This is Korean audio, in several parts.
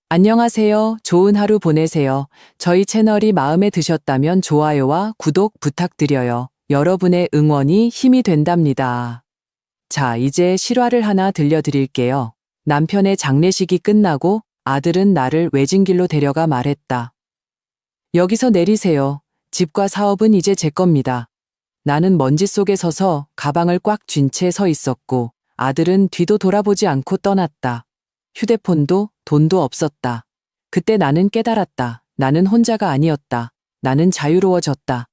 안녕하세요. 좋은 하루 보내세요. 저희 채널이 마음에 드셨다면 좋아요와 구독 부탁드려요. 여러분의 응원이 힘이 된답니다. 자, 이제 실화를 하나 들려드릴게요. 남편의 장례식이 끝나고 아들은 나를 외진 길로 데려가 말했다. 여기서 내리세요. 집과 사업은 이제 제 겁니다. 나는 먼지 속에 서서 가방을 꽉 쥔 채 서 있었고 아들은 뒤도 돌아보지 않고 떠났다. 휴대폰도 돈도 없었다. 그때 나는 깨달았다. 나는 혼자가 아니었다. 나는 자유로워졌다.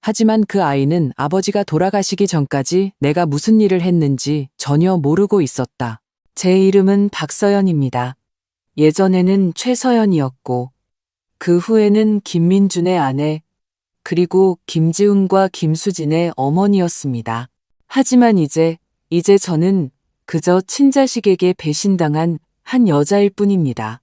하지만 그 아이는 아버지가 돌아가시기 전까지 내가 무슨 일을 했는지 전혀 모르고 있었다. 제 이름은 박서연입니다. 예전에는 최서연이었고, 그 후에는 김민준의 아내, 그리고 김지훈과 김수진의 어머니였습니다. 하지만 이제 저는 그저 친자식에게 배신당한 한 여자일 뿐입니다.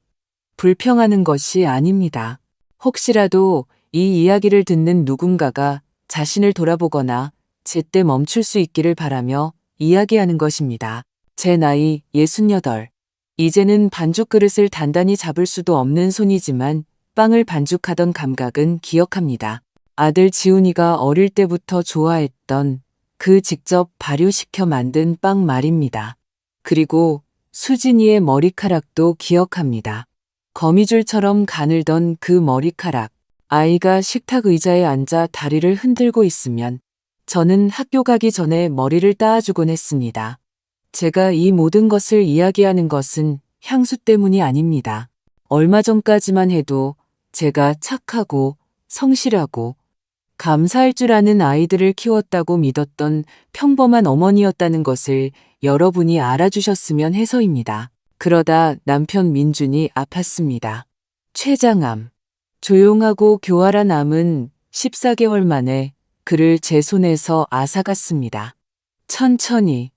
불평하는 것이 아닙니다. 혹시라도 이 이야기를 듣는 누군가가 자신을 돌아보거나 제때 멈출 수 있기를 바라며 이야기하는 것입니다. 제 나이 68. 이제는 반죽 그릇을 단단히 잡을 수도 없는 손이지만 빵을 반죽하던 감각은 기억합니다. 아들 지훈이가 어릴 때부터 좋아했던 그 직접 발효시켜 만든 빵 말입니다. 그리고 수진이의 머리카락도 기억합니다. 거미줄처럼 가늘던 그 머리카락. 아이가 식탁 의자에 앉아 다리를 흔들고 있으면 저는 학교 가기 전에 머리를 따아주곤 했습니다. 제가 이 모든 것을 이야기하는 것은 향수 때문이 아닙니다. 얼마 전까지만 해도 제가 착하고 성실하고 감사할 줄 아는 아이들을 키웠다고 믿었던 평범한 어머니였다는 것을 여러분이 알아주셨으면 해서입니다. 그러다 남편 민준이 아팠습니다. 췌장암. 조용하고 교활한 암은 14개월 만에 그를 제 손에서 앗아갔습니다. 천천히.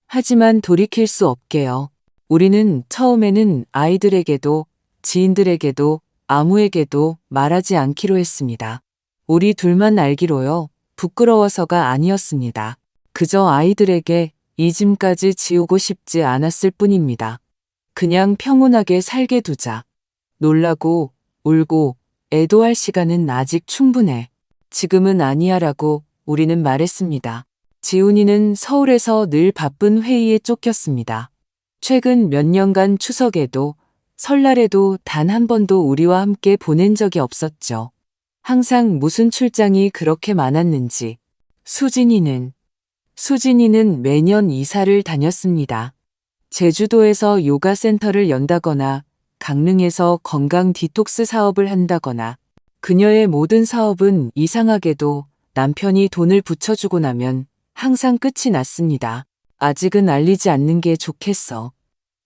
하지만 돌이킬 수 없게요. 우리는 처음에는 아이들에게도 지인들에게도 아무에게도 말하지 않기로 했습니다. 우리 둘만 알기로요. 부끄러워서가 아니었습니다. 그저 아이들에게 이 짐까지 지우고 싶지 않았을 뿐입니다. 그냥 평온하게 살게 두자. 놀라고 울고 애도할 시간은 아직 충분해. 지금은 아니야라고 우리는 말했습니다. 지훈이는 서울에서 늘 바쁜 회의에 쫓겼습니다. 최근 몇 년간 추석에도 설날에도 단 한 번도 우리와 함께 보낸 적이 없었죠. 항상 무슨 출장이 그렇게 많았는지. 수진이는 매년 이사를 다녔습니다. 제주도에서 요가 센터를 연다거나 강릉에서 건강 디톡스 사업을 한다거나 그녀의 모든 사업은 이상하게도 남편이 돈을 붙여주고 나면 항상 끝이 났습니다. 아직은 알리지 않는 게 좋겠어.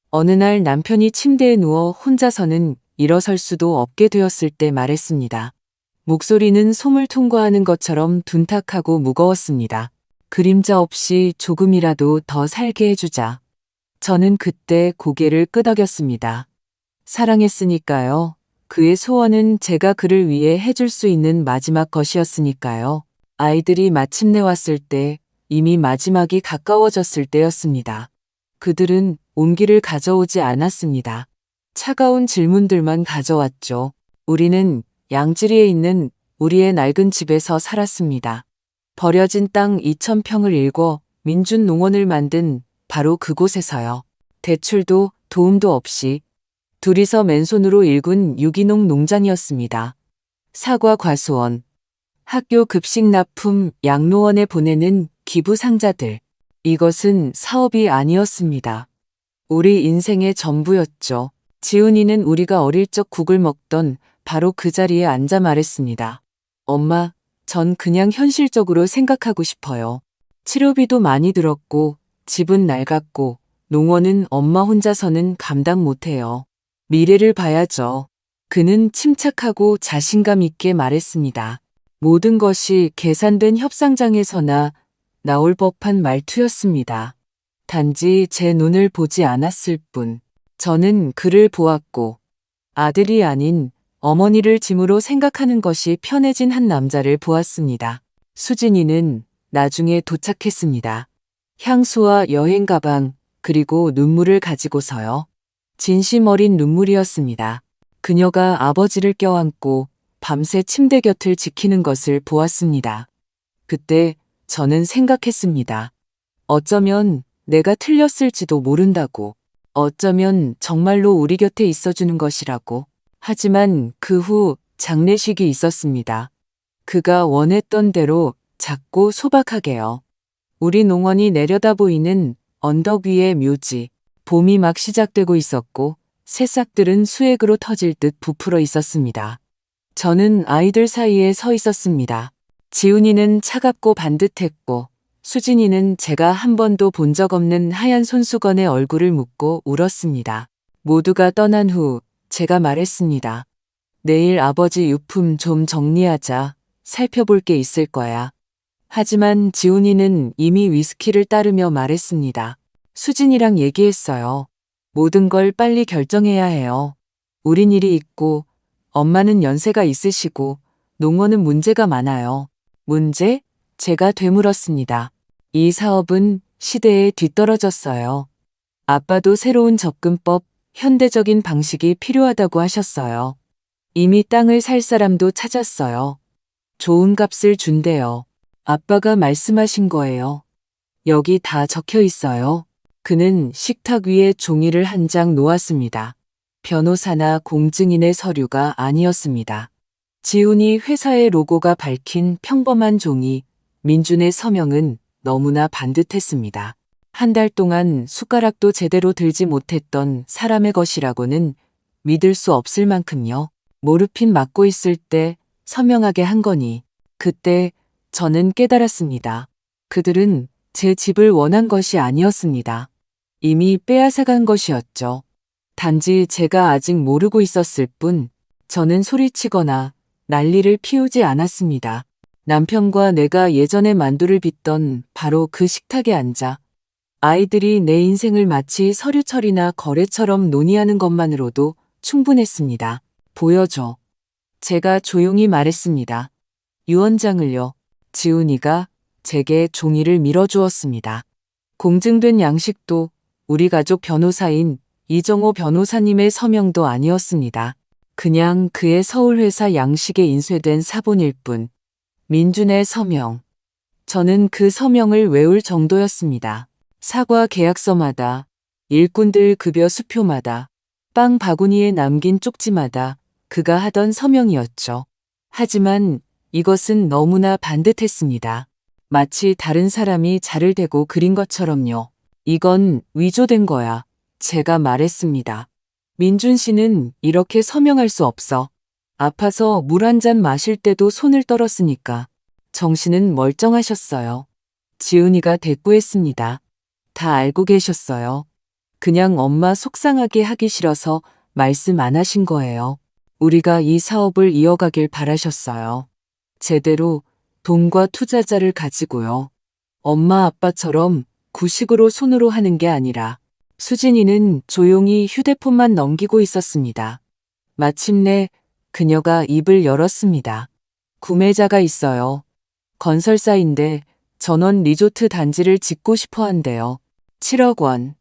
어느 날 남편이 침대에 누워 혼자서는 일어설 수도 없게 되었을 때 말했습니다. 목소리는 솜을 통과하는 것처럼 둔탁하고 무거웠습니다. 그림자 없이 조금이라도 더 살게 해주자. 저는 그때 고개를 끄덕였습니다. 사랑했으니까요. 그의 소원은 제가 그를 위해 해줄 수 있는 마지막 것이었으니까요. 아이들이 마침내 왔을 때 이미 마지막이 가까워졌을 때였습니다. 그들은 온기를 가져오지 않았습니다. 차가운 질문들만 가져왔죠. 우리는 양지리에 있는 우리의 낡은 집에서 살았습니다. 버려진 땅 2,000평을 일궈 민준 농원을 만든 바로 그곳에서요. 대출도 도움도 없이 둘이서 맨손으로 일군 유기농 농장이었습니다. 사과 과수원, 학교 급식 납품 양로원에 보내는 기부 상자들. 이것은 사업이 아니었습니다. 우리 인생의 전부였죠. 지훈이는 우리가 어릴 적 국을 먹던 바로 그 자리에 앉아 말했습니다. 엄마, 전 그냥 현실적으로 생각하고 싶어요. 치료비도 많이 들었고, 집은 낡았고, 농원은 엄마 혼자서는 감당 못해요. 미래를 봐야죠. 그는 침착하고 자신감 있게 말했습니다. 모든 것이 계산된 협상장에서나 나올 법한 말투였습니다. 단지 제 눈을 보지 않았을 뿐. 저는 그를 보았고, 아들이 아닌 어머니를 짐으로 생각하는 것이 편해진 한 남자를 보았습니다. 수진이는 나중에 도착했습니다. 향수와 여행 가방, 그리고 눈물을 가지고서요. 진심 어린 눈물이었습니다. 그녀가 아버지를 껴안고 밤새 침대 곁을 지키는 것을 보았습니다. 그때 저는 생각했습니다. 어쩌면 내가 틀렸을지도 모른다고. 어쩌면 정말로 우리 곁에 있어주는 것이라고. 하지만 그 후 장례식이 있었습니다. 그가 원했던 대로 작고 소박하게요. 우리 농원이 내려다 보이는 언덕 위의 묘지. 봄이 막 시작되고 있었고 새싹들은 수액으로 터질 듯 부풀어 있었습니다. 저는 아이들 사이에 서 있었습니다. 지훈이는 차갑고 반듯했고 수진이는 제가 한 번도 본 적 없는 하얀 손수건에 얼굴을 묻고 울었습니다. 모두가 떠난 후 제가 말했습니다. 내일 아버지 유품 좀 정리하자. 살펴볼 게 있을 거야. 하지만 지훈이는 이미 위스키를 따르며 말했습니다. 수진이랑 얘기했어요. 모든 걸 빨리 결정해야 해요. 우린 일이 있고 엄마는 연세가 있으시고 농원은 문제가 많아요. 문제? 제가 되물었습니다. 이 사업은 시대에 뒤떨어졌어요. 아빠도 새로운 접근법, 현대적인 방식이 필요하다고 하셨어요. 이미 땅을 살 사람도 찾았어요. 좋은 값을 준대요. 아빠가 말씀하신 거예요. 여기 다 적혀 있어요. 그는 식탁 위에 종이를 한 장 놓았습니다. 변호사나 공증인의 서류가 아니었습니다. 지훈이 회사의 로고가 밝힌 평범한 종이, 민준의 서명은 너무나 반듯했습니다. 한 달 동안 숟가락도 제대로 들지 못했던 사람의 것이라고는 믿을 수 없을 만큼요. 모르핀 맞고 있을 때 서명하게 한 거니. 그때 저는 깨달았습니다. 그들은 제 집을 원한 것이 아니었습니다. 이미 빼앗아간 것이었죠. 단지 제가 아직 모르고 있었을 뿐 저는 소리치거나 난리를 피우지 않았습니다. 남편과 내가 예전에 만두를 빚던 바로 그 식탁에 앉아 아이들이 내 인생을 마치 서류 처리나 거래처럼 논의하는 것만으로도 충분했습니다. 보여줘. 제가 조용히 말했습니다. 유언장을요. 지훈이가 제게 종이를 밀어주었습니다. 공증된 양식도 우리 가족 변호사인 이정호 변호사님의 서명도 아니었습니다. 그냥 그의 서울회사 양식에 인쇄된 사본일 뿐. 민준의 서명. 저는 그 서명을 외울 정도였습니다. 사과 계약서마다, 일꾼들 급여 수표마다, 빵 바구니에 남긴 쪽지마다 그가 하던 서명이었죠. 하지만 이것은 너무나 반듯했습니다. 마치 다른 사람이 자를 대고 그린 것처럼요. 이건 위조된 거야. 제가 말했습니다. 민준 씨는 이렇게 서명할 수 없어. 아파서 물 한 잔 마실 때도 손을 떨었으니까. 정신은 멀쩡하셨어요. 지훈이가 대꾸했습니다. 다 알고 계셨어요. 그냥 엄마 속상하게 하기 싫어서 말씀 안 하신 거예요. 우리가 이 사업을 이어가길 바라셨어요. 제대로 돈과 투자자를 가지고요. 엄마 아빠처럼 구식으로 손으로 하는 게 아니라. 수진이는 조용히 휴대폰만 넘기고 있었습니다. 마침내 그녀가 입을 열었습니다. 구매자가 있어요. 건설사인데 전원 리조트 단지를 짓고 싶어 한대요. 7억 원.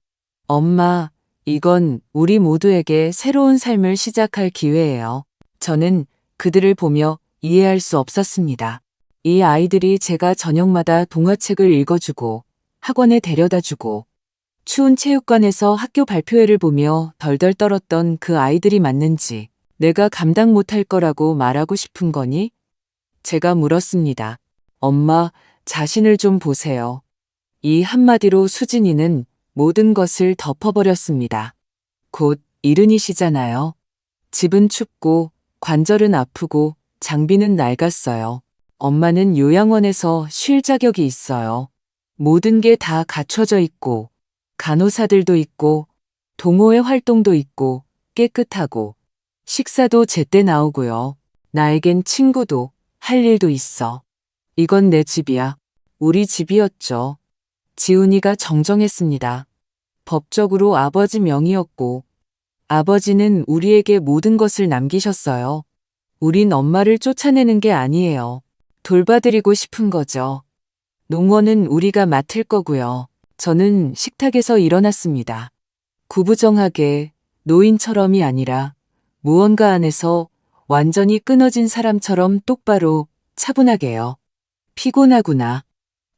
엄마, 이건 우리 모두에게 새로운 삶을 시작할 기회예요. 저는 그들을 보며 이해할 수 없었습니다. 이 아이들이 제가 저녁마다 동화책을 읽어주고 학원에 데려다주고 추운 체육관에서 학교 발표회를 보며 덜덜 떨었던 그 아이들이 맞는지 내가 감당 못할 거라고 말하고 싶은 거니? 제가 물었습니다. 엄마, 자신을 좀 보세요. 이 한마디로 수진이는 모든 것을 덮어버렸습니다. 곧 이른이시잖아요. 집은 춥고 관절은 아프고 장비는 낡았어요. 엄마는 요양원에서 쉴 자격이 있어요. 모든 게 다 갖춰져 있고 간호사들도 있고 동호회 활동도 있고 깨끗하고 식사도 제때 나오고요. 나에겐 친구도 할 일도 있어. 이건 내 집이야. 우리 집이었죠. 지훈이가 정정했습니다. 법적으로 아버지 명의였고 아버지는 우리에게 모든 것을 남기셨어요. 우린 엄마를 쫓아내는 게 아니에요. 돌봐드리고 싶은 거죠. 농원은 우리가 맡을 거고요. 저는 식탁에서 일어났습니다. 구부정하게 노인처럼이 아니라 무언가 안에서 완전히 끊어진 사람처럼 똑바로 차분하게요. 피곤하구나.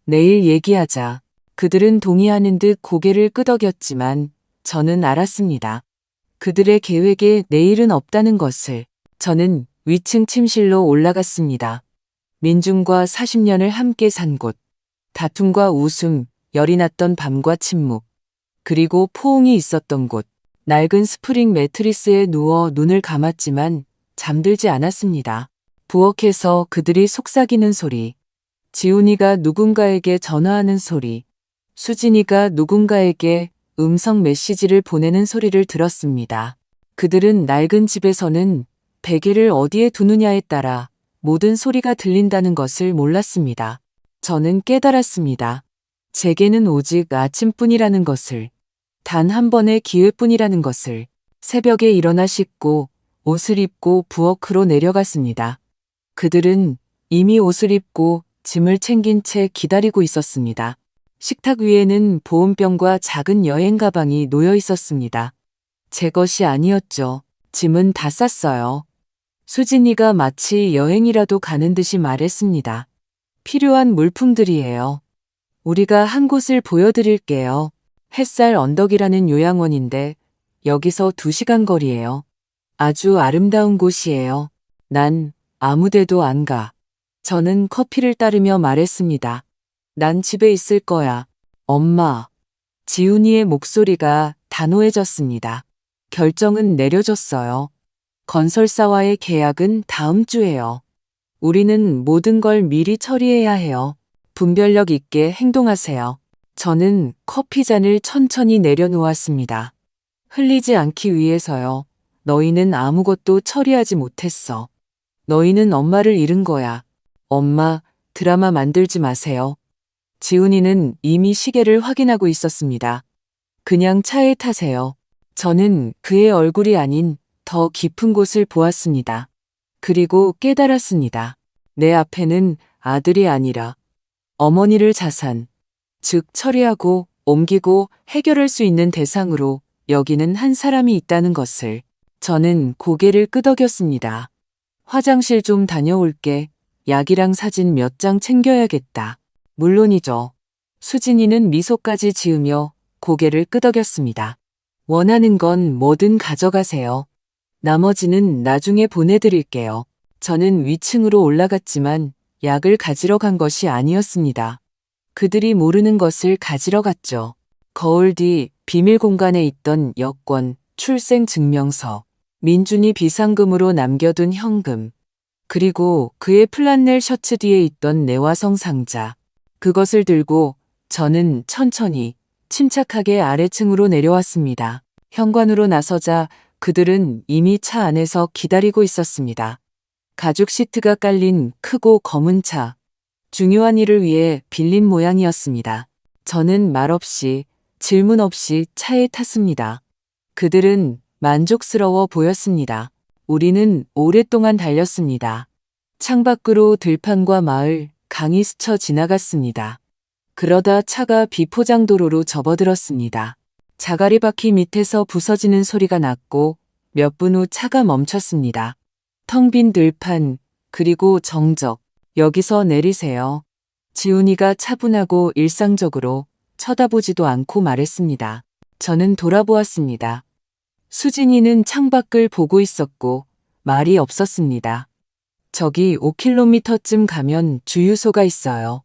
내일 얘기하자. 그들은 동의하는 듯 고개를 끄덕였지만 저는 알았습니다. 그들의 계획에 내일은 없다는 것을. 저는 위층 침실로 올라갔습니다. 민중과 40년을 함께 산 곳. 다툼과 웃음, 열이 났던 밤과 침묵. 그리고 포옹이 있었던 곳. 낡은 스프링 매트리스에 누워 눈을 감았지만 잠들지 않았습니다. 부엌에서 그들이 속삭이는 소리. 지훈이가 누군가에게 전화하는 소리. 수진이가 누군가에게 음성 메시지를 보내는 소리를 들었습니다. 그들은 낡은 집에서는 베개를 어디에 두느냐에 따라 모든 소리가 들린다는 것을 몰랐습니다. 저는 깨달았습니다. 제게는 오직 아침뿐이라는 것을, 단 한 번의 기회뿐이라는 것을. 새벽에 일어나 씻고 옷을 입고 부엌으로 내려갔습니다. 그들은 이미 옷을 입고 짐을 챙긴 채 기다리고 있었습니다. 식탁 위에는 보온병과 작은 여행 가방이 놓여 있었습니다. 제 것이 아니었죠. 짐은 다 쌌어요. 수진이가 마치 여행이라도 가는 듯이 말했습니다. 필요한 물품들이에요. 우리가 한 곳을 보여드릴게요. 햇살 언덕이라는 요양원인데 여기서 2시간 거리예요. 아주 아름다운 곳이에요. 난 아무데도 안 가. 저는 커피를 따르며 말했습니다. 난 집에 있을 거야. 엄마. 지훈이의 목소리가 단호해졌습니다. 결정은 내려졌어요. 건설사와의 계약은 다음 주에요. 우리는 모든 걸 미리 처리해야 해요. 분별력 있게 행동하세요. 저는 커피잔을 천천히 내려놓았습니다. 흘리지 않기 위해서요. 너희는 아무것도 처리하지 못했어. 너희는 엄마를 잃은 거야. 엄마, 드라마 만들지 마세요. 지훈이는 이미 시계를 확인하고 있었습니다. 그냥 차에 타세요. 저는 그의 얼굴이 아닌 더 깊은 곳을 보았습니다. 그리고 깨달았습니다. 내 앞에는 아들이 아니라 어머니를 자산, 즉 처리하고 옮기고 해결할 수 있는 대상으로 여기는 한 사람이 있다는 것을. 저는 고개를 끄덕였습니다. 화장실 좀 다녀올게. 약이랑 사진 몇 장 챙겨야겠다. 물론이죠. 수진이는 미소까지 지으며 고개를 끄덕였습니다. 원하는 건 뭐든 가져가세요. 나머지는 나중에 보내드릴게요. 저는 위층으로 올라갔지만 약을 가지러 간 것이 아니었습니다. 그들이 모르는 것을 가지러 갔죠. 거울 뒤 비밀 공간에 있던 여권, 출생 증명서, 민준이 비상금으로 남겨둔 현금, 그리고 그의 플란넬 셔츠 뒤에 있던 내화성 상자. 그것을 들고 저는 천천히 침착하게 아래층으로 내려왔습니다. 현관으로 나서자 그들은 이미 차 안에서 기다리고 있었습니다. 가죽 시트가 깔린 크고 검은 차. 중요한 일을 위해 빌린 모양이었습니다. 저는 말없이 질문 없이 차에 탔습니다. 그들은 만족스러워 보였습니다. 우리는 오랫동안 달렸습니다. 창밖으로 들판과 마을, 강이 스쳐 지나갔습니다. 그러다 차가 비포장도로로 접어들었습니다. 자가리 바퀴 밑에서 부서지는 소리가 났고 몇 분 후 차가 멈췄습니다. 텅 빈 들판, 그리고 정적. 여기서 내리세요. 지훈이가 차분하고 일상적으로 쳐다보지도 않고 말했습니다. 저는 돌아보았습니다. 수진이는 창밖을 보고 있었고 말이 없었습니다. 저기 5km쯤 가면 주유소가 있어요.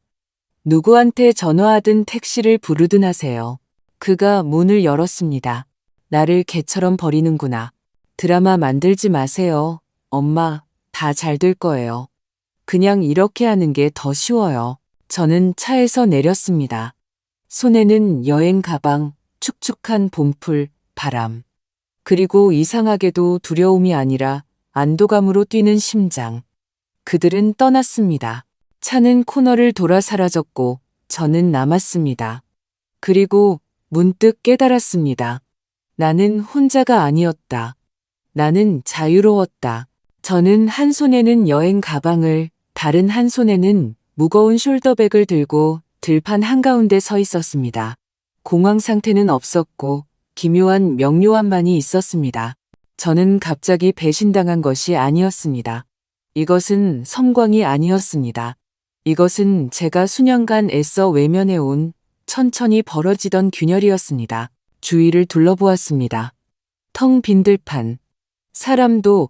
누구한테 전화하든 택시를 부르든 하세요. 그가 문을 열었습니다. 나를 개처럼 버리는구나. 드라마 만들지 마세요. 엄마, 다 잘 될 거예요. 그냥 이렇게 하는 게 더 쉬워요. 저는 차에서 내렸습니다. 손에는 여행 가방, 축축한 봄풀, 바람. 그리고 이상하게도 두려움이 아니라 안도감으로 뛰는 심장. 그들은 떠났습니다. 차는 코너를 돌아 사라졌고 저는 남았습니다. 그리고 문득 깨달았습니다. 나는 혼자가 아니었다. 나는 자유로웠다. 저는 한 손에는 여행 가방을, 다른 한 손에는 무거운 숄더백을 들고 들판 한가운데 서 있었습니다. 공황 상태는 없었고 기묘한 명료함만이 있었습니다. 저는 갑자기 배신당한 것이 아니었습니다. 이것은 섬광이 아니었습니다. 이것은 제가 수년간 애써 외면해온 천천히 벌어지던 균열이었습니다. 주위를 둘러보았습니다. 텅 빈 들판. 사람도,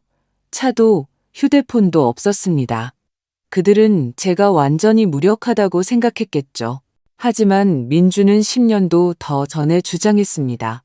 차도, 휴대폰도 없었습니다. 그들은 제가 완전히 무력하다고 생각했겠죠. 하지만 민주는 10년도 더 전에 주장했습니다.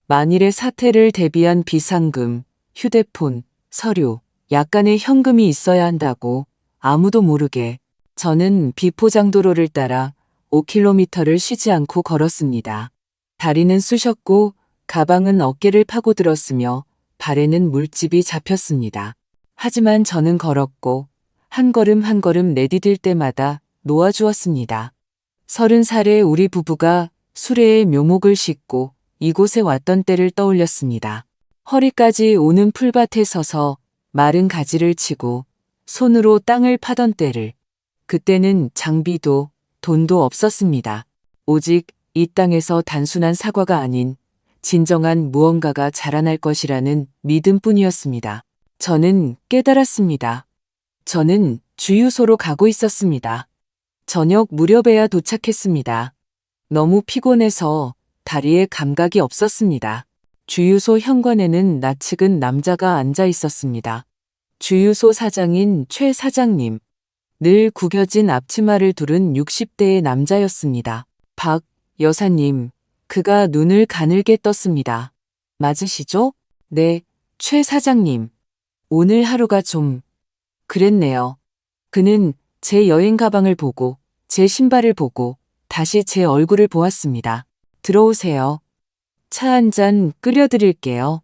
만일의 사태를 대비한 비상금, 휴대폰, 서류, 약간의 현금이 있어야 한다고 아무도 모르게 저는 비포장도로를 따라 5km를 쉬지 않고 걸었습니다. 다리는 쑤셨고 가방은 어깨를 파고들었으며 발에는 물집이 잡혔습니다. 하지만 저는 걸었고 한 걸음 한 걸음 내디딜 때마다 놓아주었습니다. 30살의 우리 부부가 수레에 묘목을 싣고 이곳에 왔던 때를 떠올렸습니다. 허리까지 오는 풀밭에 서서 마른 가지를 치고 손으로 땅을 파던 때를. 그때는 장비도 돈도 없었습니다. 오직 이 땅에서 단순한 사과가 아닌 진정한 무언가가 자라날 것이라는 믿음뿐이었습니다. 저는 깨달았습니다. 저는 주유소로 가고 있었습니다. 저녁 무렵에야 도착했습니다. 너무 피곤해서 다리에 감각이 없었습니다. 주유소 현관에는 낯익은 남자가 앉아 있었습니다. 주유소 사장인 최 사장님. 늘 구겨진 앞치마를 두른 60대의 남자였습니다. 박 여사님. 그가 눈을 가늘게 떴습니다. 맞으시죠? 네, 최 사장님. 오늘 하루가 좀 그랬네요. 그는 제 여행 가방을 보고 제 신발을 보고 다시 제 얼굴을 보았습니다. 들어오세요. 차 한 잔 끓여드릴게요.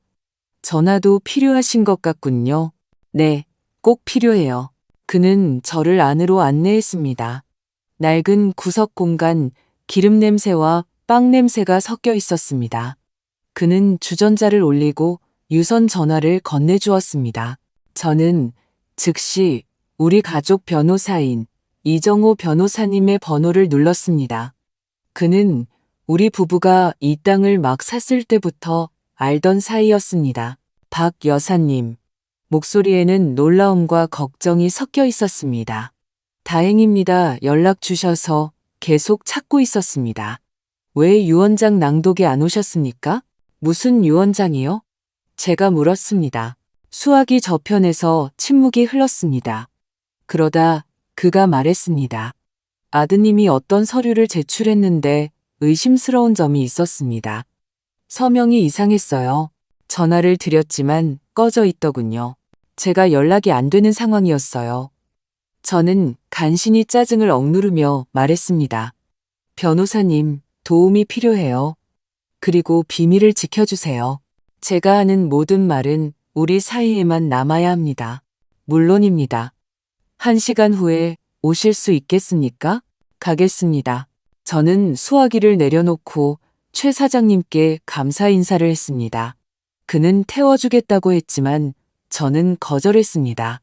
전화도 필요하신 것 같군요. 네, 꼭 필요해요. 그는 저를 안으로 안내했습니다. 낡은 구석 공간, 기름 냄새와 빵 냄새가 섞여 있었습니다. 그는 주전자를 올리고 유선 전화를 건네주었습니다. 저는 즉시 우리 가족 변호사인 이정호 변호사님의 번호를 눌렀습니다. 그는 우리 부부가 이 땅을 막 샀을 때부터 알던 사이였습니다. 박 여사님. 목소리에는 놀라움과 걱정이 섞여 있었습니다. 다행입니다. 연락 주셔서 계속 찾고 있었습니다. 왜 유언장 낭독에 안 오셨습니까? 무슨 유언장이요? 제가 물었습니다. 수화기 저편에서 침묵이 흘렀습니다. 그러다 그가 말했습니다. 아드님이 어떤 서류를 제출했는데 의심스러운 점이 있었습니다. 서명이 이상했어요. 전화를 드렸지만 꺼져 있더군요. 제가 연락이 안 되는 상황이었어요. 저는 간신히 짜증을 억누르며 말했습니다. 변호사님, 도움이 필요해요. 그리고 비밀을 지켜주세요. 제가 하는 모든 말은 우리 사이에만 남아야 합니다. 물론입니다. 1시간 후에 오실 수 있겠습니까? 가겠습니다. 저는 수화기를 내려놓고 최 사장님께 감사 인사를 했습니다. 그는 태워주겠다고 했지만 저는 거절했습니다.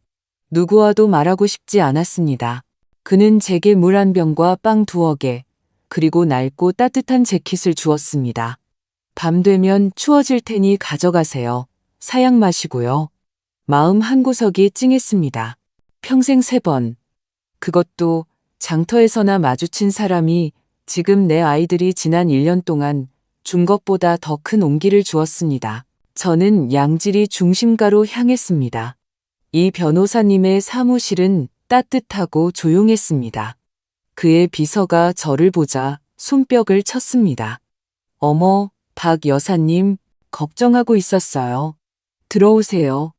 누구와도 말하고 싶지 않았습니다. 그는 제게 물 한 병과 빵 2개, 그리고 낡고 따뜻한 재킷을 주었습니다. 밤 되면 추워질 테니 가져가세요. 사양 마시고요. 마음 한구석이 찡했습니다. 평생 3번. 그것도 장터에서나 마주친 사람이 지금 내 아이들이 지난 1년 동안 준 것보다 더 큰 온기를 주었습니다. 저는 양지리 중심가로 향했습니다. 이 변호사님의 사무실은 따뜻하고 조용했습니다. 그의 비서가 저를 보자 손뼉을 쳤습니다. 어머, 박 여사님, 걱정하고 있었어요. 들어오세요.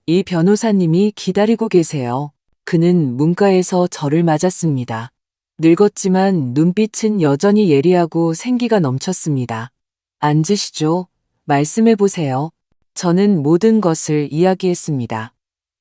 이 변호사님이 기다리고 계세요. 그는 문가에서 저를 맞았습니다. 늙었지만 눈빛은 여전히 예리하고 생기가 넘쳤습니다. 앉으시죠. 말씀해 보세요. 저는 모든 것을 이야기했습니다.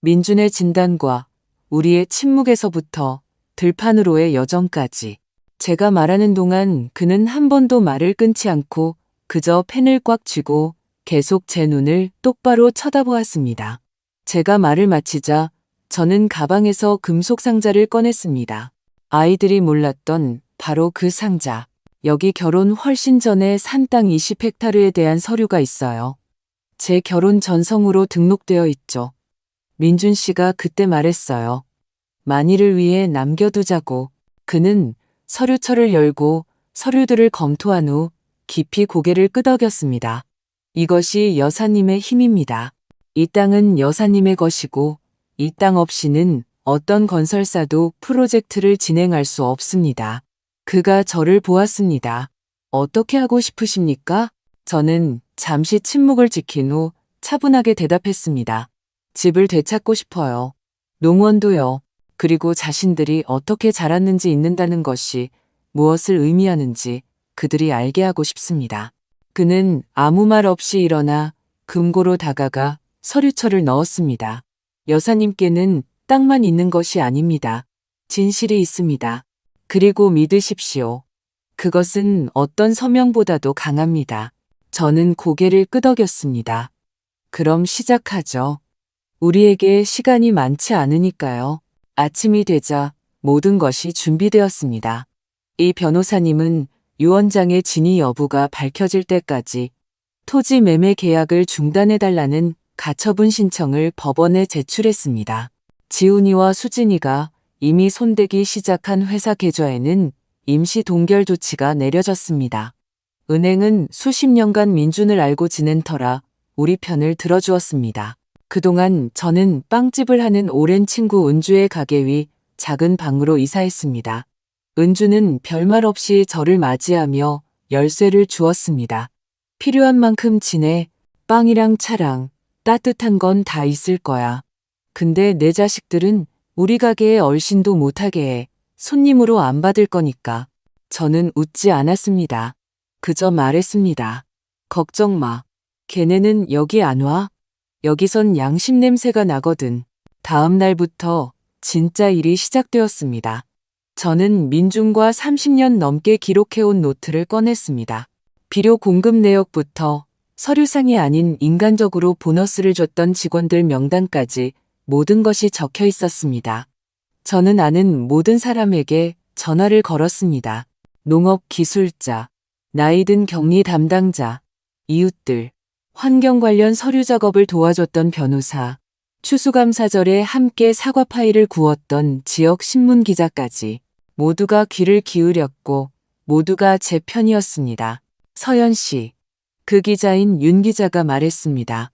민준의 진단과 우리의 침묵에서부터 들판으로의 여정까지. 제가 말하는 동안 그는 한 번도 말을 끊지 않고 그저 펜을 꽉 쥐고 계속 제 눈을 똑바로 쳐다보았습니다. 제가 말을 마치자 저는 가방에서 금속 상자를 꺼냈습니다. 아이들이 몰랐던 바로 그 상자. 여기 결혼 훨씬 전에 산 땅 20헥타르에 대한 서류가 있어요. 제 결혼 전성으로 등록되어 있죠. 민준 씨가 그때 말했어요. 만일을 위해 남겨두자고. 그는 서류철을 열고 서류들을 검토한 후 깊이 고개를 끄덕였습니다. 이것이 여사님의 힘입니다. 이 땅은 여사님의 것이고 이 땅 없이는 어떤 건설사도 프로젝트를 진행할 수 없습니다. 그가 저를 보았습니다. 어떻게 하고 싶으십니까? 저는 잠시 침묵을 지킨 후 차분하게 대답했습니다. 집을 되찾고 싶어요. 농원도요. 그리고 자신들이 어떻게 자랐는지 잊는다는 것이 무엇을 의미하는지 그들이 알게 하고 싶습니다. 그는 아무 말 없이 일어나 금고로 다가가 서류철을 넣었습니다. 여사님께는 땅만 있는 것이 아닙니다. 진실이 있습니다. 그리고 믿으십시오. 그것은 어떤 서명보다도 강합니다. 저는 고개를 끄덕였습니다. 그럼 시작하죠. 우리에게 시간이 많지 않으니까요. 아침이 되자 모든 것이 준비되었습니다. 이 변호사님은 유언장의 진위 여부가 밝혀질 때까지 토지 매매 계약을 중단해달라는 가처분 신청을 법원에 제출했습니다. 지훈이와 수진이가 이미 손대기 시작한 회사 계좌에는 임시 동결 조치가 내려졌습니다. 은행은 수십 년간 민준을 알고 지낸 터라 우리 편을 들어주었습니다. 그동안 저는 빵집을 하는 오랜 친구 은주의 가게 위 작은 방으로 이사했습니다. 은주는 별말 없이 저를 맞이하며 열쇠를 주었습니다. 필요한 만큼 지내. 빵이랑 차랑 따뜻한 건 다 있을 거야. 근데 내 자식들은 우리 가게에 얼씬도 못하게 해. 손님으로 안 받을 거니까. 저는 웃지 않았습니다. 그저 말했습니다. 걱정 마. 걔네는 여기 안 와. 여기선 양심 냄새가 나거든. 다음 날부터 진짜 일이 시작되었습니다. 저는 민준과 30년 넘게 기록해온 노트를 꺼냈습니다. 비료 공급 내역부터 서류상이 아닌 인간적으로 보너스를 줬던 직원들 명단까지 모든 것이 적혀 있었습니다. 저는 아는 모든 사람에게 전화를 걸었습니다. 농업 기술자, 나이든 격리 담당자, 이웃들, 환경 관련 서류 작업을 도와줬던 변호사, 추수감사절에 함께 사과 파이를 구웠던 지역 신문 기자까지 모두가 귀를 기울였고 모두가 제 편이었습니다. 서연 씨, 그 기자인 윤 기자가 말했습니다.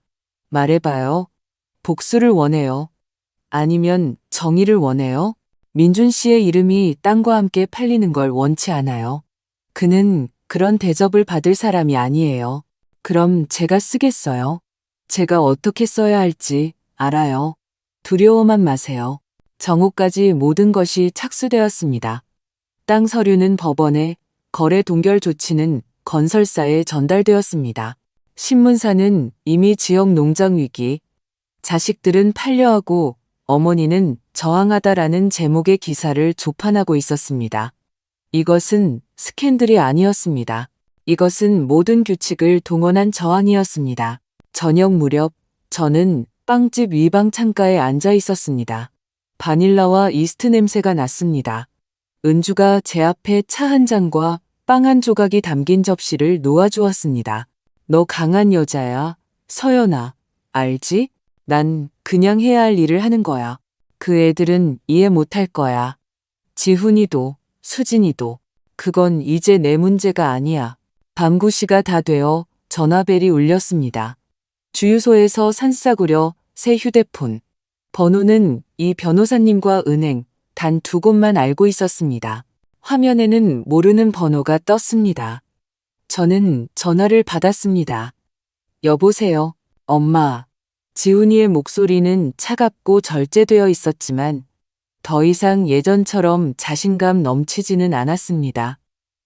말해봐요. 복수를 원해요. 아니면 정의를 원해요? 민준 씨의 이름이 땅과 함께 팔리는 걸 원치 않아요. 그는 그런 대접을 받을 사람이 아니에요. 그럼 제가 쓰겠어요. 제가 어떻게 써야 할지 알아요. 두려워만 마세요. 정오까지 모든 것이 착수되었습니다. 땅 서류는 법원에, 거래 동결 조치는 건설사에 전달되었습니다. 신문사는 이미 지역 농장 위기, 자식들은 팔려하고 어머니는 저항하다라는 제목의 기사를 조판하고 있었습니다. 이것은 스캔들이 아니었습니다. 이것은 모든 규칙을 동원한 저항이었습니다. 저녁 무렵 저는 빵집 위방 창가에 앉아 있었습니다. 바닐라와 이스트 냄새가 났습니다. 은주가 제 앞에 차 한 잔과 빵 한 조각이 담긴 접시를 놓아주었습니다. 너 강한 여자야, 서연아. 알지? 난 그냥 해야 할 일을 하는 거야. 그 애들은 이해 못할 거야. 지훈이도, 수진이도. 그건 이제 내 문제가 아니야. 밤 9시가 다 되어 전화벨이 울렸습니다. 주유소에서 산싸구려 새 휴대폰. 번호는 이 변호사님과 은행 단 두 곳만 알고 있었습니다. 화면에는 모르는 번호가 떴습니다. 저는 전화를 받았습니다. 여보세요, 엄마. 지훈이의 목소리는 차갑고 절제되어 있었지만 더 이상 예전처럼 자신감 넘치지는 않았습니다.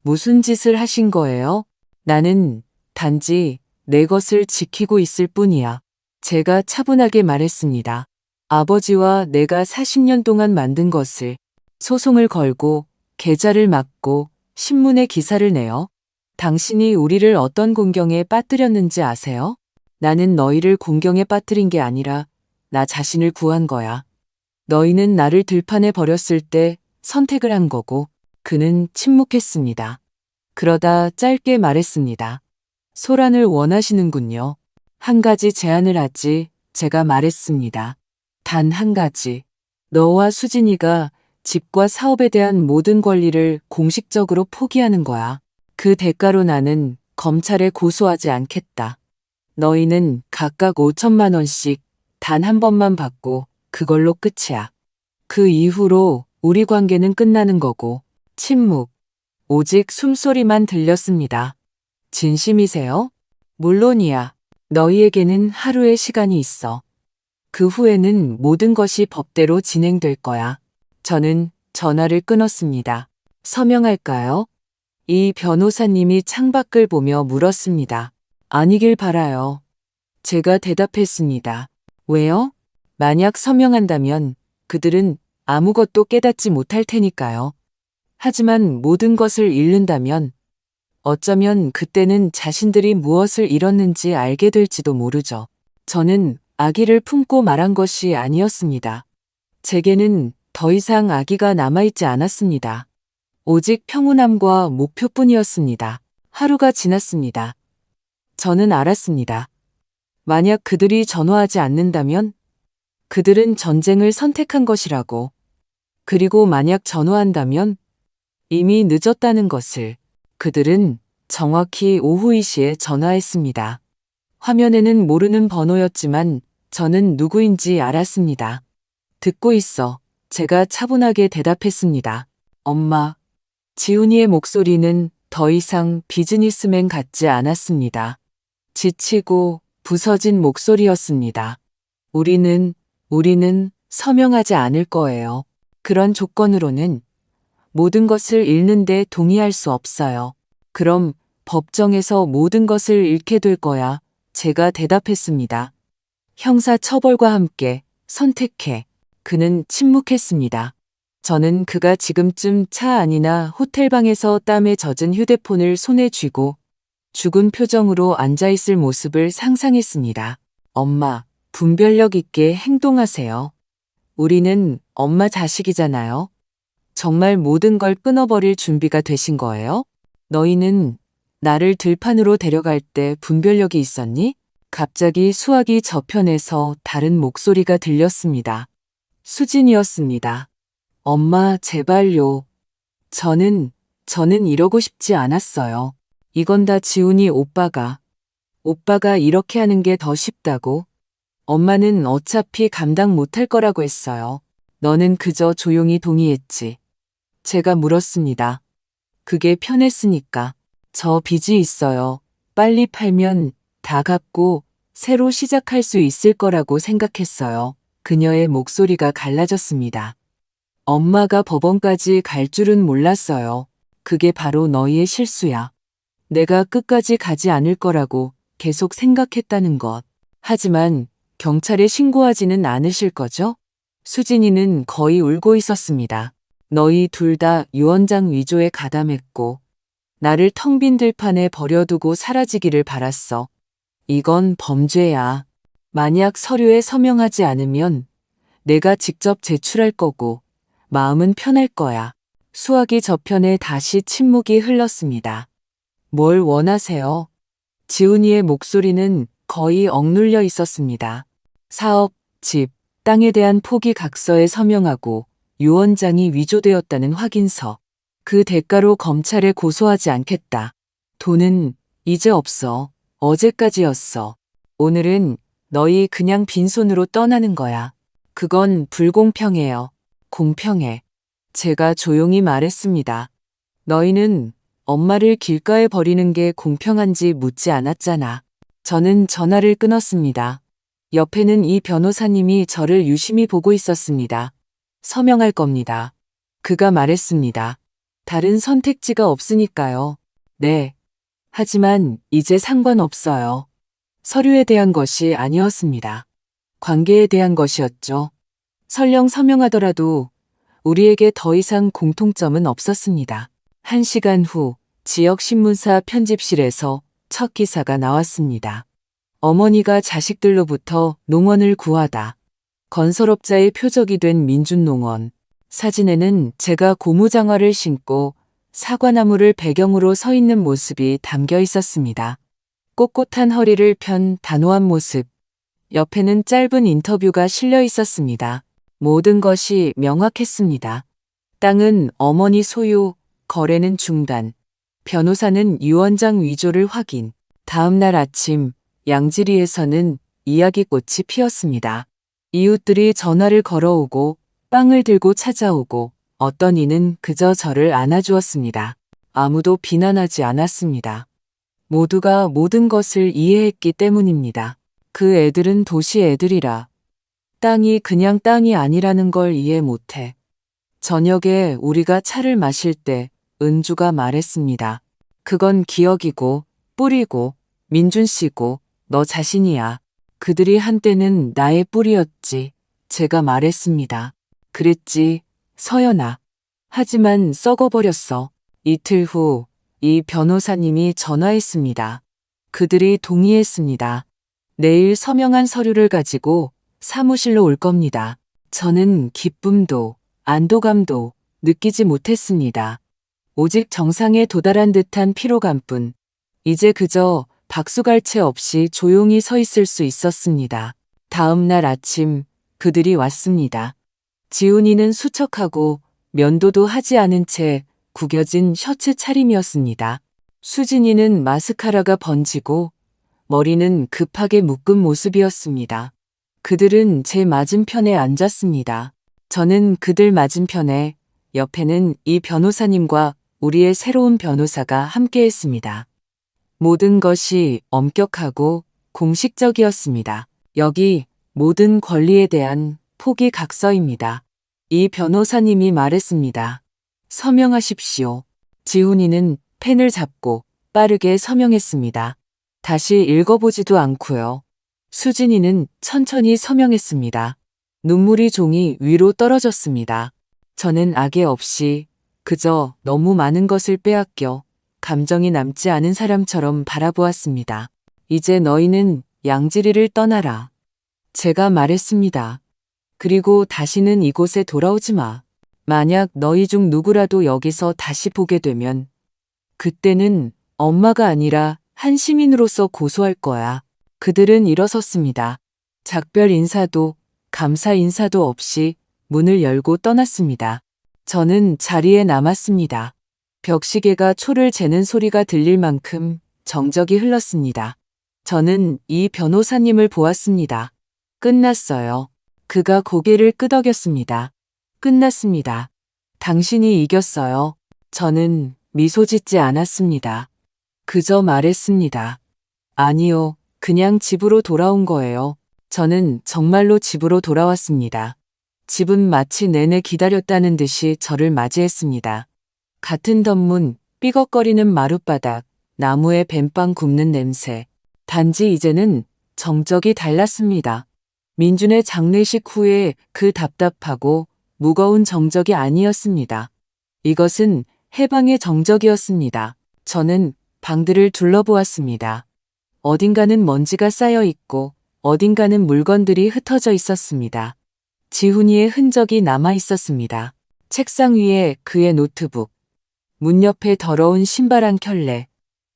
무슨 짓을 하신 거예요? 나는 단지 내 것을 지키고 있을 뿐이야. 제가 차분하게 말했습니다. 아버지와 내가 40년 동안 만든 것을 소송을 걸고 계좌를 막고 신문에 기사를 내어 당신이 우리를 어떤 공경에 빠뜨렸는지 아세요? 나는 너희를 공경에 빠뜨린 게 아니라 나 자신을 구한 거야. 너희는 나를 들판에 버렸을 때 선택을 한 거고. 그는 침묵했습니다. 그러다 짧게 말했습니다. 소란을 원하시는군요. 한 가지 제안을 하지. 제가 말했습니다. 단 한 가지. 너와 수진이가 집과 사업에 대한 모든 권리를 공식적으로 포기하는 거야. 그 대가로 나는 검찰에 고소하지 않겠다. 너희는 각각 5천만 원씩 단 한 번만 받고 그걸로 끝이야. 그 이후로 우리 관계는 끝나는 거고. 침묵. 오직 숨소리만 들렸습니다. 진심이세요? 물론이야. 너희에게는 하루의 시간이 있어. 그 후에는 모든 것이 법대로 진행될 거야. 저는 전화를 끊었습니다. 서명할까요? 이 변호사님이 창밖을 보며 물었습니다. 아니길 바라요. 제가 대답했습니다. 왜요? 만약 서명한다면 그들은 아무것도 깨닫지 못할 테니까요. 하지만 모든 것을 잃는다면 어쩌면 그때는 자신들이 무엇을 잃었는지 알게 될지도 모르죠. 저는 아기를 품고 말한 것이 아니었습니다. 제게는 더 이상 아기가 남아있지 않았습니다. 오직 평온함과 목표뿐이었습니다. 하루가 지났습니다. 저는 알았습니다. 만약 그들이 전화하지 않는다면 그들은 전쟁을 선택한 것이라고. 그리고 만약 전화한다면 이미 늦었다는 것을. 그들은 정확히 오후 2시에 전화했습니다. 화면에는 모르는 번호였지만 저는 누구인지 알았습니다. 듣고 있어. 제가 차분하게 대답했습니다. 엄마. 지훈이의 목소리는 더 이상 비즈니스맨 같지 않았습니다. 지치고 부서진 목소리였습니다. 우리는 서명하지 않을 거예요. 그런 조건으로는 모든 것을 잃는데 동의할 수 없어요. 그럼 법정에서 모든 것을 잃게 될 거야. 제가 대답했습니다. 형사 처벌과 함께 선택해. 그는 침묵했습니다. 저는 그가 지금쯤 차 안이나 호텔방에서 땀에 젖은 휴대폰을 손에 쥐고 죽은 표정으로 앉아있을 모습을 상상했습니다. 엄마, 분별력 있게 행동하세요. 우리는 엄마 자식이잖아요. 정말 모든 걸 끊어버릴 준비가 되신 거예요? 너희는 나를 들판으로 데려갈 때 분별력이 있었니? 갑자기 수화기 저편에서 다른 목소리가 들렸습니다. 수진이었습니다. 엄마, 제발요. 저는 이러고 싶지 않았어요. 이건 다 지훈이 오빠가 이렇게 하는 게 더 쉽다고. 엄마는 어차피 감당 못할 거라고 했어요. 너는 그저 조용히 동의했지. 제가 물었습니다. 그게 편했으니까. 저 빚이 있어요. 빨리 팔면 다 갚고 새로 시작할 수 있을 거라고 생각했어요. 그녀의 목소리가 갈라졌습니다. 엄마가 법원까지 갈 줄은 몰랐어요. 그게 바로 너희의 실수야. 내가 끝까지 가지 않을 거라고 계속 생각했다는 것. 하지만 경찰에 신고하지는 않으실 거죠? 수진이는 거의 울고 있었습니다. 너희 둘 다 유언장 위조에 가담했고 나를 텅 빈 들판에 버려두고 사라지기를 바랐어. 이건 범죄야. 만약 서류에 서명하지 않으면 내가 직접 제출할 거고 마음은 편할 거야. 수화기 저편에 다시 침묵이 흘렀습니다. 뭘 원하세요? 지훈이의 목소리는 거의 억눌려 있었습니다. 사업, 집, 땅에 대한 포기 각서에 서명하고 유언장이 위조되었다는 확인서. 그 대가로 검찰에 고소하지 않겠다. 돈은 이제 없어. 어제까지였어. 오늘은 너희 그냥 빈손으로 떠나는 거야. 그건 불공평해요. 공평해. 제가 조용히 말했습니다. 너희는 엄마를 길가에 버리는 게 공평한지 묻지 않았잖아. 저는 전화를 끊었습니다. 옆에는 이 변호사님이 저를 유심히 보고 있었습니다. 서명할 겁니다. 그가 말했습니다. 다른 선택지가 없으니까요. 네. 하지만 이제 상관없어요. 서류에 대한 것이 아니었습니다. 관계에 대한 것이었죠. 설령 서명하더라도 우리에게 더 이상 공통점은 없었습니다. 1시간 후 지역 신문사 편집실에서 첫 기사가 나왔습니다. 어머니가 자식들로부터 농원을 구하다. 건설업자의 표적이 된 민준농원. 사진에는 제가 고무장화를 신고 사과나무를 배경으로 서 있는 모습이 담겨 있었습니다. 꼿꼿한 허리를 편 단호한 모습. 옆에는 짧은 인터뷰가 실려 있었습니다. 모든 것이 명확했습니다. 땅은 어머니 소유, 거래는 중단. 변호사는 유언장 위조를 확인. 다음 날 아침 양지리에서는 이야기꽃이 피었습니다. 이웃들이 전화를 걸어오고 빵을 들고 찾아오고 어떤 이는 그저 저를 안아주었습니다. 아무도 비난하지 않았습니다. 모두가 모든 것을 이해했기 때문입니다. 그 애들은 도시 애들이라. 땅이 그냥 땅이 아니라는 걸 이해 못해. 저녁에 우리가 차를 마실 때 은주가 말했습니다. 그건 기억이고 뿌리고 민준 씨고 너 자신이야. 그들이 한때는 나의 뿌리였지. 제가 말했습니다. 그랬지, 서연아. 하지만 썩어버렸어. 이틀 후 이 변호사님이 전화했습니다. 그들이 동의했습니다. 내일 서명한 서류를 가지고 사무실로 올 겁니다. 저는 기쁨도 안도감도 느끼지 못했습니다. 오직 정상에 도달한 듯한 피로감뿐. 이제 그저 박수갈채 없이 조용히 서 있을 수 있었습니다. 다음 날 아침 그들이 왔습니다. 지훈이는 수척하고 면도도 하지 않은 채 구겨진 셔츠 차림이었습니다. 수진이는 마스카라가 번지고 머리는 급하게 묶은 모습이었습니다. 그들은 제 맞은편에 앉았습니다. 저는 그들 맞은편에, 옆에는 이 변호사님과 우리의 새로운 변호사가 함께했습니다. 모든 것이 엄격하고 공식적이었습니다. 여기 모든 권리에 대한 포기 각서입니다. 이 변호사님이 말했습니다. 서명하십시오. 지훈이는 펜을 잡고 빠르게 서명했습니다. 다시 읽어보지도 않고요. 수진이는 천천히 서명했습니다. 눈물이 종이 위로 떨어졌습니다. 저는 악의 없이 그저 너무 많은 것을 빼앗겨 감정이 남지 않은 사람처럼 바라보았습니다. 이제 너희는 양지리를 떠나라. 제가 말했습니다. 그리고 다시는 이곳에 돌아오지 마. 만약 너희 중 누구라도 여기서 다시 보게 되면 그때는 엄마가 아니라 한 시민으로서 고소할 거야. 그들은 일어섰습니다. 작별 인사도 감사 인사도 없이 문을 열고 떠났습니다. 저는 자리에 남았습니다. 벽시계가 초를 재는 소리가 들릴 만큼 정적이 흘렀습니다. 저는 이 변호사님을 보았습니다. 끝났어요. 그가 고개를 끄덕였습니다. 끝났습니다. 당신이 이겼어요. 저는 미소 짓지 않았습니다. 그저 말했습니다. 아니요, 그냥 집으로 돌아온 거예요. 저는 정말로 집으로 돌아왔습니다. 집은 마치 내내 기다렸다는 듯이 저를 맞이했습니다. 같은 덧문, 삐걱거리는 마룻바닥, 나무에 뱀빵 굽는 냄새. 단지 이제는 정적이 달랐습니다. 민준의 장례식 후에 그 답답하고 무거운 정적이 아니었습니다. 이것은 해방의 정적이었습니다. 저는 방들을 둘러보았습니다. 어딘가는 먼지가 쌓여 있고 어딘가는 물건들이 흩어져 있었습니다. 지훈이의 흔적이 남아 있었습니다. 책상 위에 그의 노트북, 문 옆에 더러운 신발 한 켤레.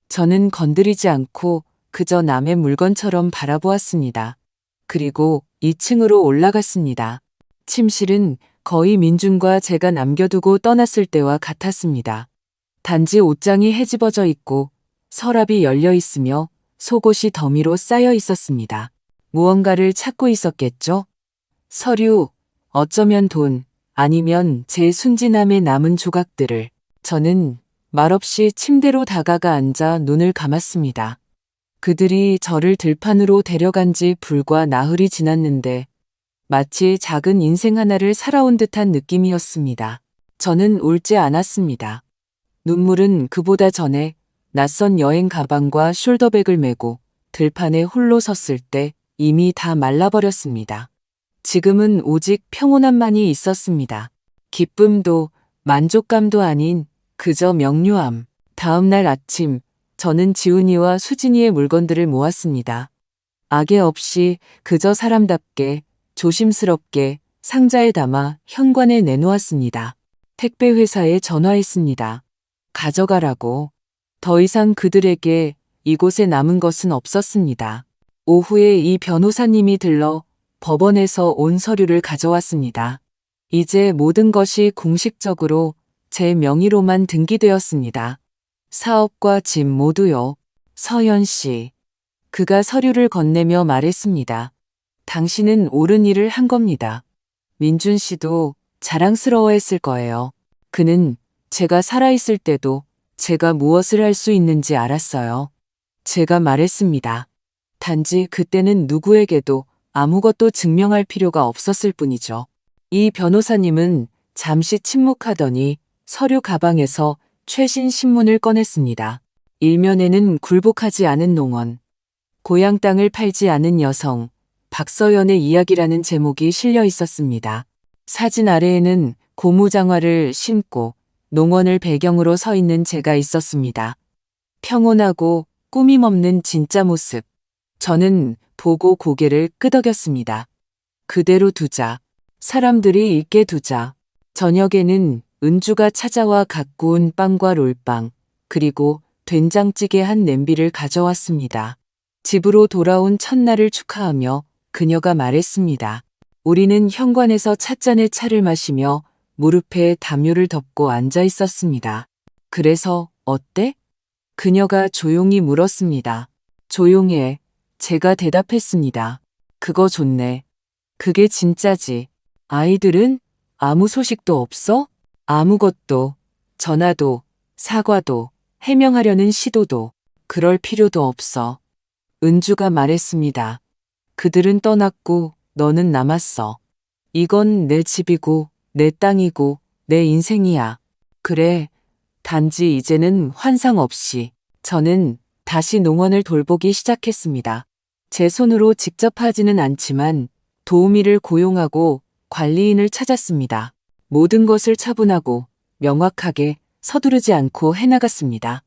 저는 건드리지 않고 그저 남의 물건처럼 바라보았습니다. 그리고 2층으로 올라갔습니다. 침실은 거의 민준과 제가 남겨두고 떠났을 때와 같았습니다. 단지 옷장이 헤집어져 있고 서랍이 열려 있으며 속옷이 더미로 쌓여 있었습니다. 무언가를 찾고 있었겠죠? 서류, 어쩌면 돈, 아니면 제 순진함에 남은 조각들을. 저는 말없이 침대로 다가가 앉아 눈을 감았습니다. 그들이 저를 들판으로 데려간 지 불과 나흘이 지났는데 마치 작은 인생 하나를 살아온 듯한 느낌이었습니다. 저는 울지 않았습니다. 눈물은 그보다 전에 낯선 여행 가방과 숄더백을 메고 들판에 홀로 섰을 때 이미 다 말라버렸습니다. 지금은 오직 평온함만이 있었습니다. 기쁨도 만족감도 아닌 그저 명료함. 다음 날 아침 저는 지훈이와 수진이의 물건들을 모았습니다. 악의 없이 그저 사람답게 조심스럽게 상자에 담아 현관에 내놓았습니다. 택배회사에 전화했습니다. 가져가라고. 더 이상 그들에게 이곳에 남은 것은 없었습니다. 오후에 이 변호사님이 들러 법원에서 온 서류를 가져왔습니다. 이제 모든 것이 공식적으로 제 명의로만 등기되었습니다. 사업과 집 모두요. 서현 씨. 그가 서류를 건네며 말했습니다. 당신은 옳은 일을 한 겁니다. 민준 씨도 자랑스러워했을 거예요. 그는 제가 살아있을 때도 제가 무엇을 할 수 있는지 알았어요. 제가 말했습니다. 단지 그때는 누구에게도 아무것도 증명할 필요가 없었을 뿐이죠. 이 변호사님은 잠시 침묵하더니 서류 가방에서 최신 신문을 꺼냈습니다. 일면에는 굴복하지 않은 농원, 고향 땅을 팔지 않은 여성, 박서연의 이야기라는 제목이 실려 있었습니다. 사진 아래에는 고무장화를 신고 농원을 배경으로 서 있는 제가 있었습니다. 평온하고 꾸밈 없는 진짜 모습. 저는 보고 고개를 끄덕였습니다. 그대로 두자. 사람들이 읽게 두자. 저녁에는 은주가 찾아와 갖고 온 빵과 롤빵, 그리고 된장찌개 한 냄비를 가져왔습니다. 집으로 돌아온 첫날을 축하하며 그녀가 말했습니다. 우리는 현관에서 찻잔에 차를 마시며 무릎에 담요를 덮고 앉아 있었습니다. 그래서 어때? 그녀가 조용히 물었습니다. 조용해. 제가 대답했습니다. 그거 좋네. 그게 진짜지. 아이들은 아무 소식도 없어? 아무것도, 전화도, 사과도, 해명하려는 시도도, 그럴 필요도 없어. 은주가 말했습니다. 그들은 떠났고 너는 남았어. 이건 내 집이고 내 땅이고 내 인생이야. 그래. 단지 이제는 환상 없이 저는 다시 농원을 돌보기 시작했습니다. 제 손으로 직접 하지는 않지만 도우미를 고용하고 관리인을 찾았습니다. 모든 것을 차분하고 명확하게 서두르지 않고 해나갔습니다.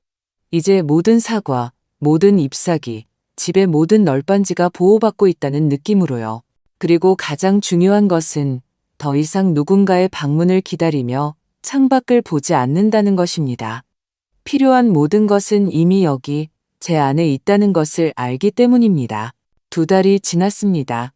이제 모든 사과, 모든 잎사귀, 집의 모든 널빤지가 보호받고 있다는 느낌으로요. 그리고 가장 중요한 것은 더 이상 누군가의 방문을 기다리며 창밖을 보지 않는다는 것입니다. 필요한 모든 것은 이미 여기 제 안에 있다는 것을 알기 때문입니다. 2달이 지났습니다.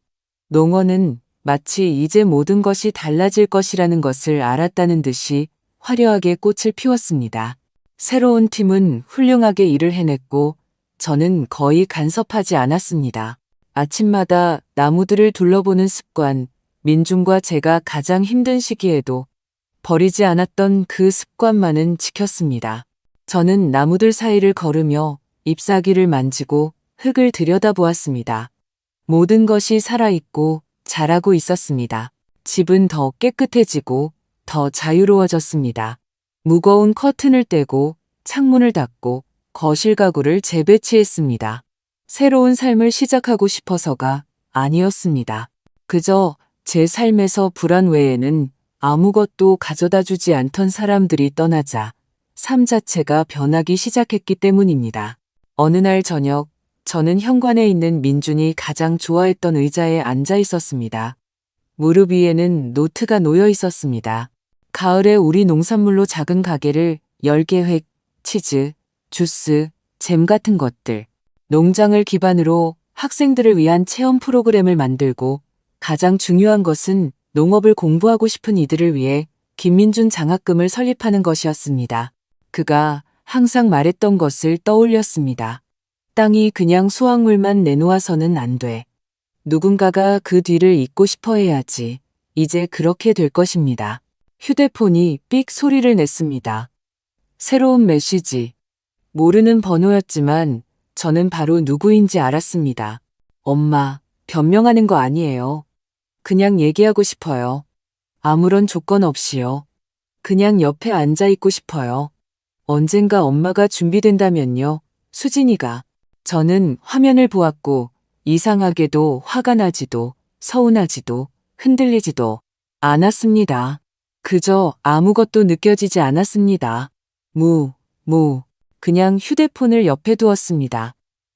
농원은 마치 이제 모든 것이 달라질 것이라는 것을 알았다는 듯이 화려하게 꽃을 피웠습니다. 새로운 팀은 훌륭하게 일을 해냈고 저는 거의 간섭하지 않았습니다. 아침마다 나무들을 둘러보는 습관, 민중과 제가 가장 힘든 시기에도 버리지 않았던 그 습관만은 지켰습니다. 저는 나무들 사이를 걸으며 잎사귀를 만지고 흙을 들여다보았습니다. 모든 것이 살아있고 자라고 있었습니다. 집은 더 깨끗해지고 더 자유로워졌습니다. 무거운 커튼을 떼고 창문을 닫고 거실 가구를 재배치했습니다. 새로운 삶을 시작하고 싶어서가 아니었습니다. 그저 제 삶에서 불안 외에는 아무것도 가져다 주지 않던 사람들이 떠나자 삶 자체가 변하기 시작했기 때문입니다. 어느 날 저녁, 저는 현관에 있는 민준이 가장 좋아했던 의자에 앉아 있었습니다. 무릎 위에는 노트가 놓여 있었습니다. 가을에 우리 농산물로 작은 가게를 열 계획, 치즈, 주스, 잼 같은 것들, 농장을 기반으로 학생들을 위한 체험 프로그램을 만들고 가장 중요한 것은 농업을 공부하고 싶은 이들을 위해 김민준 장학금을 설립하는 것이었습니다. 그가 항상 말했던 것을 떠올렸습니다. 땅이 그냥 수확물만 내놓아서는 안 돼. 누군가가 그 뒤를 잇고 싶어 해야지. 이제 그렇게 될 것입니다. 휴대폰이 삑 소리를 냈습니다. 새로운 메시지. 모르는 번호였지만 저는 바로 누구인지 알았습니다. 엄마, 변명하는 거 아니에요. 그냥 얘기하고 싶어요. 아무런 조건 없이요. 그냥 옆에 앉아 있고 싶어요. 언젠가 엄마가 준비된다면요. 수진이가. 저는 화면을 보았고 이상하게도 화가 나지도 서운하지도 흔들리지도 않았습니다. 그저 아무것도 느껴지지 않았습니다. 그냥 휴대폰을 옆에 두었습니다.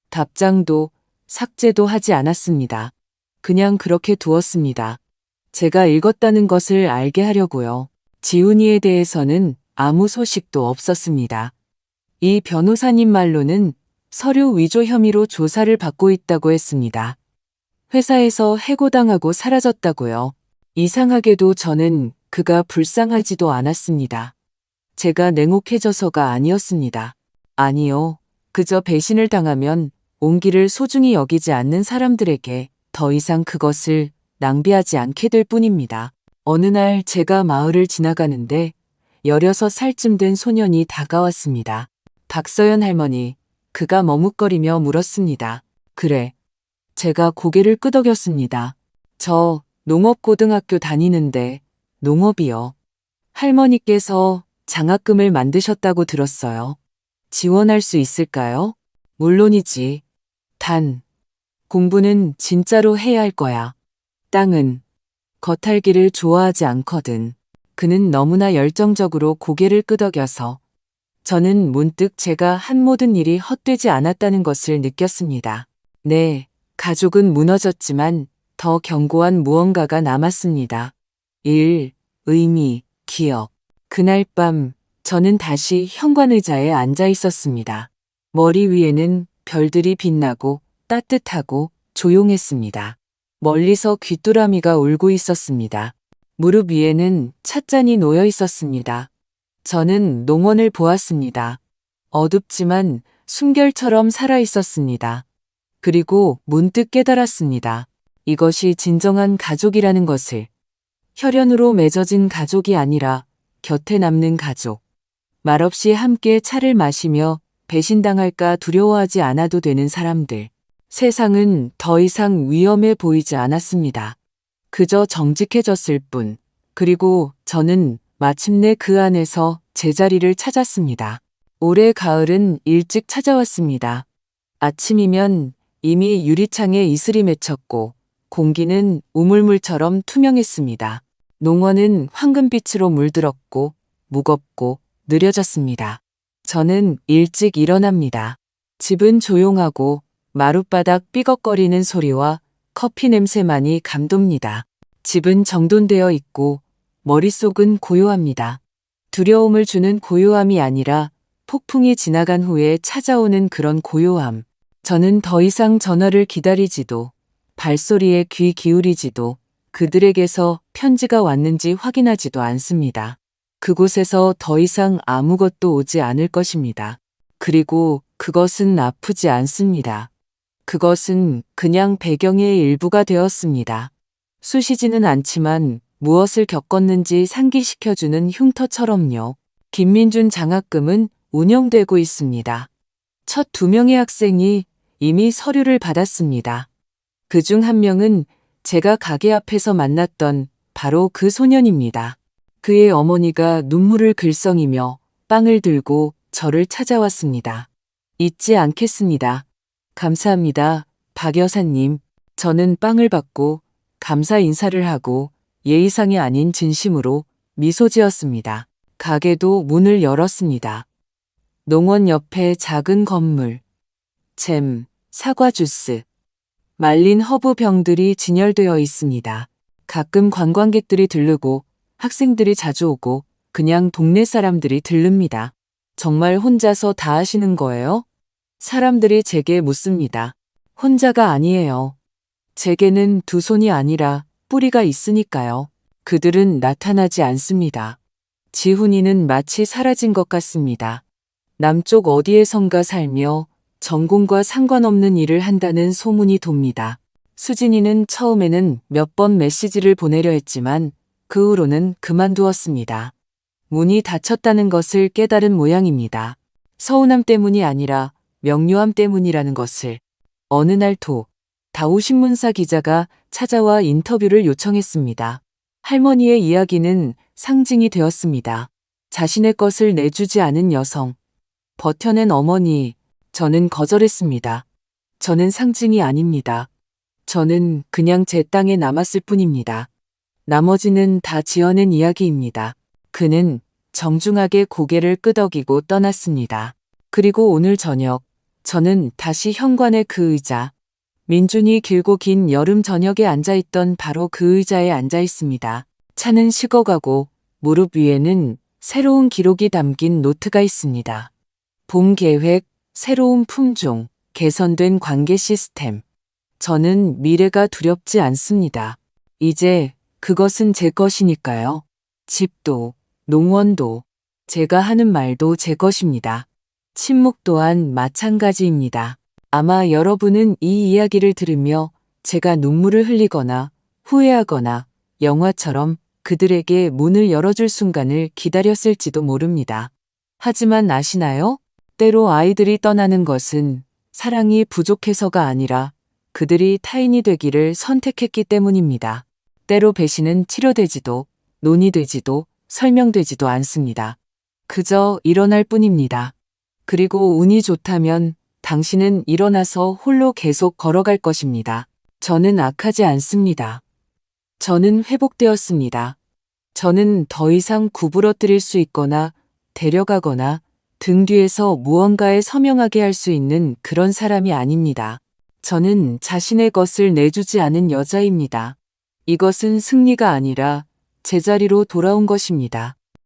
답장도 삭제도 하지 않았습니다. 그냥 그렇게 두었습니다. 제가 읽었다는 것을 알게 하려고요. 지훈이에 대해서는 아무 소식도 없었습니다. 이 변호사님 말로는 서류 위조 혐의로 조사를 받고 있다고 했습니다. 회사에서 해고당하고 사라졌다고요. 이상하게도 저는 그가 불쌍하지도 않았습니다. 제가 냉혹해져서가 아니었습니다. 아니요. 그저 배신을 당하면 온기를 소중히 여기지 않는 사람들에게 더 이상 그것을 낭비하지 않게 될 뿐입니다. 어느 날 제가 마을을 지나가는데 16살쯤 된 소년이 다가왔습니다. 박서연 할머니, 그가 머뭇거리며 물었습니다. 그래. 제가 고개를 끄덕였습니다. 저 농업고등학교 다니는데 농업이요. 할머니께서 장학금을 만드셨다고 들었어요. 지원할 수 있을까요? 물론이지. 단, 공부는 진짜로 해야 할 거야. 땅은 겉핥기를 좋아하지 않거든. 그는 너무나 열정적으로 고개를 끄덕여서 저는 문득 제가 한 모든 일이 헛되지 않았다는 것을 느꼈습니다. 네, 가족은 무너졌지만 더 견고한 무언가가 남았습니다. 일, 의미, 기억. 그날 밤 저는 다시 현관의자에 앉아 있었습니다. 머리 위에는 별들이 빛나고 따뜻하고 조용했습니다. 멀리서 귀뚜라미가 울고 있었습니다. 무릎 위에는 찻잔이 놓여 있었습니다. 저는 농원을 보았습니다. 어둡지만 숨결처럼 살아 있었습니다. 그리고 문득 깨달았습니다. 이것이 진정한 가족이라는 것을. 혈연으로 맺어진 가족이 아니라 곁에 남는 가족. 말없이 함께 차를 마시며 배신당할까 두려워하지 않아도 되는 사람들. 세상은 더 이상 위험해 보이지 않았습니다. 그저 정직해졌을 뿐. 그리고 저는 마침내 그 안에서 제자리를 찾았습니다. 올해 가을은 일찍 찾아왔습니다. 아침이면 이미 유리창에 이슬이 맺혔고 공기는 우물물처럼 투명했습니다. 농원은 황금빛으로 물들었고 무겁고 느려졌습니다. 저는 일찍 일어납니다. 집은 조용하고 마룻바닥 삐걱거리는 소리와 커피 냄새만이 감돕니다. 집은 정돈되어 있고 머릿속은 고요합니다. 두려움을 주는 고요함이 아니라 폭풍이 지나간 후에 찾아오는 그런 고요함. 저는 더 이상 전화를 기다리지도 발소리에 귀 기울이지도 그들에게서 편지가 왔는지 확인하지도 않습니다. 그곳에서 더 이상 아무것도 오지 않을 것입니다. 그리고 그것은 아프지 않습니다. 그것은 그냥 배경의 일부가 되었습니다. 쑤시지는 않지만 무엇을 겪었는지 상기시켜주는 흉터처럼요. 김민준 장학금은 운영되고 있습니다. 첫 2명의 학생이 이미 서류를 받았습니다. 그중 한 명은 제가 가게 앞에서 만났던 바로 그 소년입니다. 그의 어머니가 눈물을 글썽이며 빵을 들고 저를 찾아왔습니다. 잊지 않겠습니다. 감사합니다, 박 여사님. 저는 빵을 받고 감사 인사를 하고 예의상이 아닌 진심으로 미소 지었습니다. 가게도 문을 열었습니다. 농원 옆에 작은 건물, 잼, 사과 주스, 말린 허브 병들이 진열되어 있습니다. 가끔 관광객들이 들르고 학생들이 자주 오고 그냥 동네 사람들이 들릅니다. 정말 혼자서 다 하시는 거예요? 사람들이 제게 묻습니다. 혼자가 아니에요. 제게는 2손이 아니라 뿌리가 있으니까요. 그들은 나타나지 않습니다. 지훈이는 마치 사라진 것 같습니다. 남쪽 어디에선가 살며 전공과 상관없는 일을 한다는 소문이 돕니다. 수진이는 처음에는 몇 번 메시지를 보내려 했지만 그 후로는 그만두었습니다. 문이 닫혔다는 것을 깨달은 모양입니다. 서운함 때문이 아니라 명료함 때문이라는 것을. 어느 날 다우신문사 기자가 찾아와 인터뷰를 요청했습니다. 할머니의 이야기는 상징이 되었습니다. 자신의 것을 내주지 않은 여성, 버텨낸 어머니. 저는 거절했습니다. 저는 상징이 아닙니다. 저는 그냥 제 땅에 남았을 뿐입니다. 나머지는 다 지어낸 이야기입니다. 그는 정중하게 고개를 끄덕이고 떠났습니다. 그리고 오늘 저녁, 저는 다시 현관의 그 의자, 민준이 길고 긴 여름 저녁에 앉아있던 바로 그 의자에 앉아 있습니다. 차는 식어가고 무릎 위에는 새로운 기록이 담긴 노트가 있습니다. 봄 계획, 새로운 품종, 개선된 관계 시스템. 저는 미래가 두렵지 않습니다. 이제 그것은 제 것이니까요. 집도, 농원도, 제가 하는 말도 제 것입니다. 침묵 또한 마찬가지입니다. 아마 여러분은 이 이야기를 들으며 제가 눈물을 흘리거나 후회하거나 영화처럼 그들에게 문을 열어줄 순간을 기다렸을지도 모릅니다. 하지만 아시나요? 때로 아이들이 떠나는 것은 사랑이 부족해서가 아니라 그들이 타인이 되기를 선택했기 때문입니다. 때로 배신은 치료되지도 논의되지도 설명되지도 않습니다. 그저 일어날 뿐입니다. 그리고 운이 좋다면 당신은 일어나서 홀로 계속 걸어갈 것입니다. 저는 악하지 않습니다. 저는 회복되었습니다. 저는 더 이상 구부러뜨릴 수 있거나 데려가거나 등 뒤에서 무언가에 서명하게 할 수 있는 그런 사람이 아닙니다. 저는 자신의 것을 내주지 않은 여자입니다. 이것은 승리가 아니라 제자리로 돌아온 것입니다.